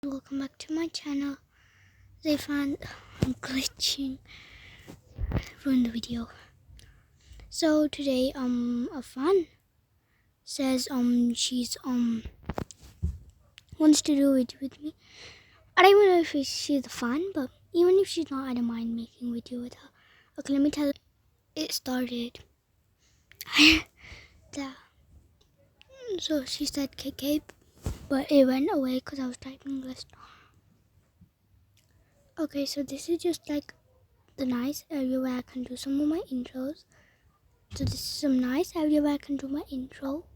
Welcome back to my channel. They found I'm glitching ruined the video. So today a fan says she's wants to do it with me. I don't even know if she's a fan, but even if she's not, I don't mind making a video with her. Okay, let me tell you. It started. There. So she said KK, but it went away because I was typing English. Okay, so this is just like the nice area where I can do some of my intros. So this is some nice area where I can do my intro.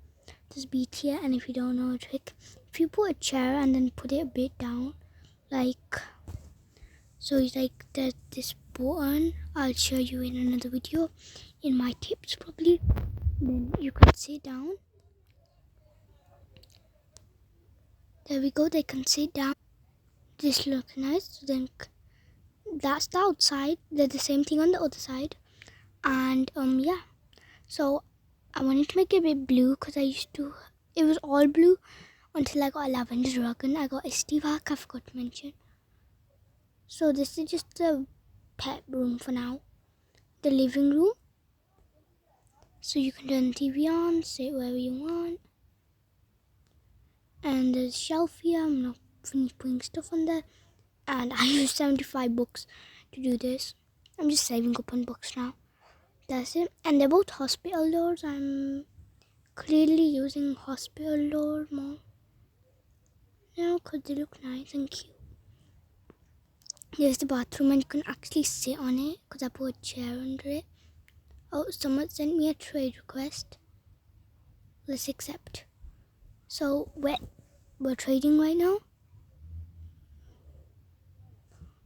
This beat here, and if you don't know a trick, if you put a chair and then put it a bit down, like so, it's like there's this button. I'll show you in another video, in my tips probably. Then you can sit down. There we go. They can sit down. This looks nice. So then that's the outside. There's the same thing on the other side, and yeah. So I wanted to make it a bit blue because it was all blue until I got a lavender dragon. I got a Steve Arc, I forgot to mention. So this is just the pet room for now. The living room. So you can turn the TV on, sit wherever you want. And there's a shelf here. I'm not finished putting stuff on there. And I used 75 books to do this. I'm just saving up on books now. That's it. And they're both hospital doors. I'm clearly using hospital door more now because they look nice and cute. Here's the bathroom, and you can actually sit on it because I put a chair under it. Oh, someone sent me a trade request. Let's accept. So we're trading right now.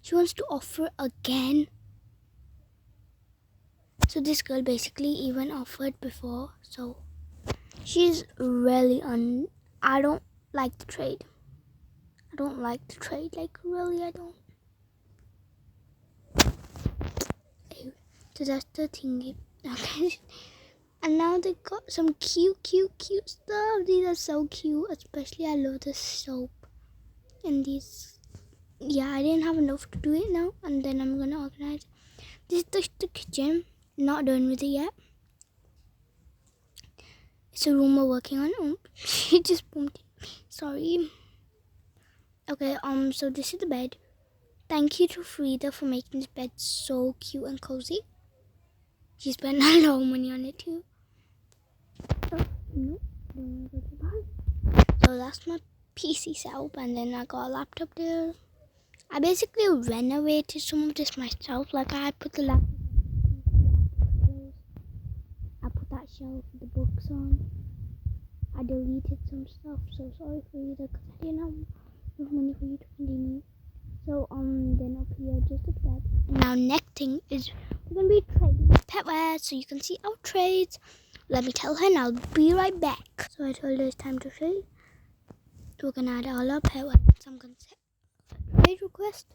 She wants to offer again. So this girl basically even offered before. So she's really I don't like the trade. I don't like the trade. Like really, I don't. So that's the thingy. Okay. And now they got some cute stuff. These are so cute. Especially I love the soap. And these. Yeah, I didn't have enough to do it now. And then I'm going to organize. This is the kitchen. Not done with it yet. It's a room we're working on. Oh, she just bumped it. Sorry. Okay, so this is the bed. Thank you to Frida for making this bed so cute and cozy. She spent a lot of money on it too. So that's my PC setup, and then I got a laptop there. I basically renovated some of this myself. Like I put the laptop, I put that shelf with the books on. I deleted some stuff, so sorry for you because I didn't have enough money for you to continue. So then up here, just like that. Now next thing is we're gonna be trading petwear, so you can see our trades. Let me tell her, and I'll be right back. So I told her it's time to trade. We're gonna add all our petwear. So I'm gonna set trade request.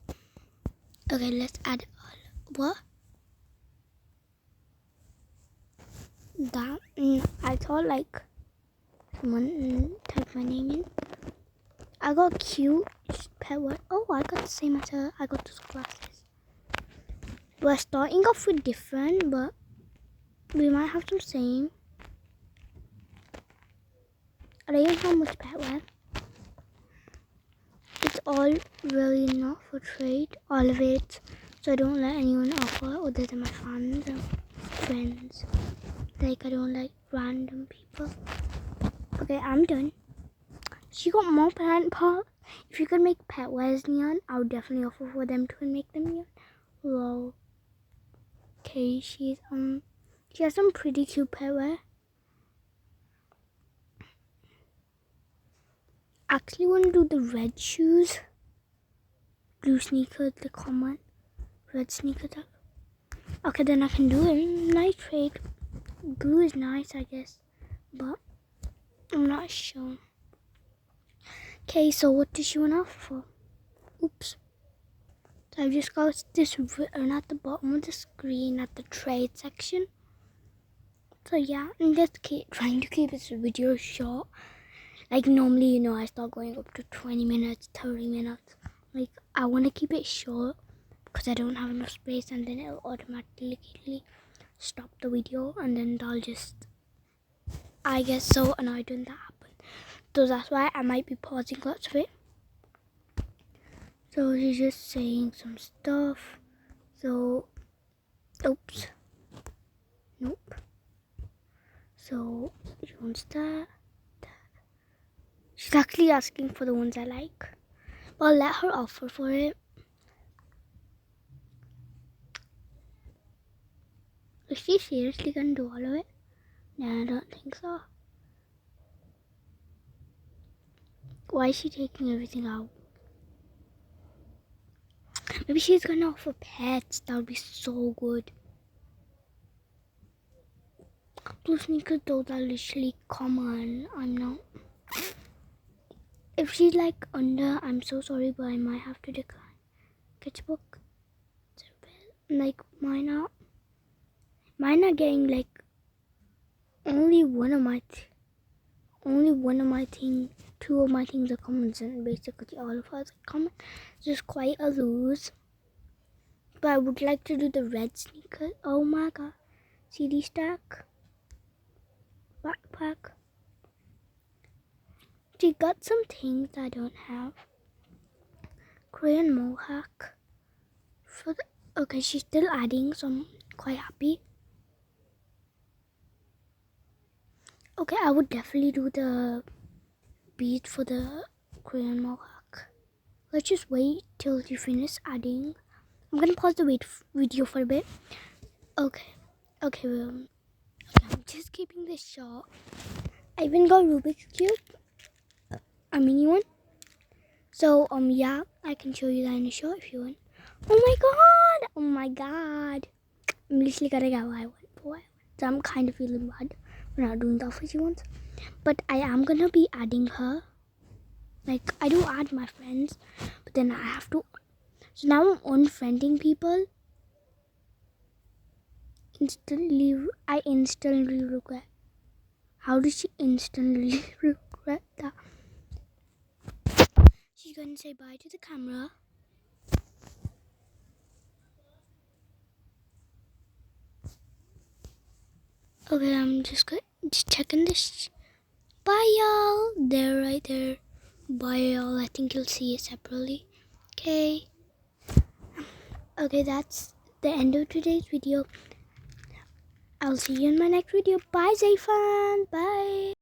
Okay, let's add all. What? That I thought like someone typed my name in. I got cute petwear. Oh, I got the same as her. I got those glasses. We're starting off with different, but we might have some same. I don't know how much petwear. It's all really not for trade, all of it. So I don't let anyone offer other than my fans and friends. Like I don't like random people. Okay, I'm done. She got more plant parts. If you could make petwears neon, I would definitely offer for them to make them neon. Lol. Okay, she has some pretty cute petwear. Actually want to do the red shoes. Blue sneakers, the common. Red sneakers. Okay, then I can do it. Nice trade. Blue is nice, I guess. But I'm not sure. Okay, so what does she want to offer for? Oops. So I've just got this written at the bottom of the screen at the trade section. So yeah, I'm just trying to keep this video short. Like normally, you know, I start going up to 20 minutes, 30 minutes. Like I want to keep it short because I don't have enough space, and then it'll automatically stop the video, and then I'll just, I get so annoyed when that happens. So that's why I might be pausing lots of it. So she's just saying some stuff. So, oops, nope. So she wants that. She's actually asking for the ones I like. But I'll let her offer for it. Is she seriously gonna do all of it? No, I don't think so. Why is she taking everything out? Maybe she's gonna offer pets. That would be so good. Blue sneakers, those are literally common. I'm not. If she's like under, I'm so sorry, but I might have to decline. Sketchbook. Like mine are getting like only one of my things. Two of my things are common, and basically all of us are common. Just quite a lose. But I would like to do the red sneakers. Oh my god. CD stack. Backpack. She got some things I don't have. Crayon mohawk. Okay, she's still adding, so I'm quite happy. Okay, I would definitely do the bead for the crayon mohawk. Let's just wait till you finish adding. I'm gonna pause the video for a bit. Okay, I'm just keeping this short. I even got Rubik's Cube, a mini one. So yeah, I can show you that in a short if you want. Oh my god! I'm literally gonna get what I want. So I'm kind of feeling bad for not doing the official ones. But I am gonna be adding her. Like I do add my friends, but then I have to. So now I'm unfriending people. I instantly regret. How did she instantly regret that? She's gonna say bye to the camera. Okay, I'm just checking this. Bye y'all. There, right there. Bye y'all. I think you'll see it separately. Okay. Okay, that's the end of today's video. I'll see you in my next video. Bye, Zayfan. Bye.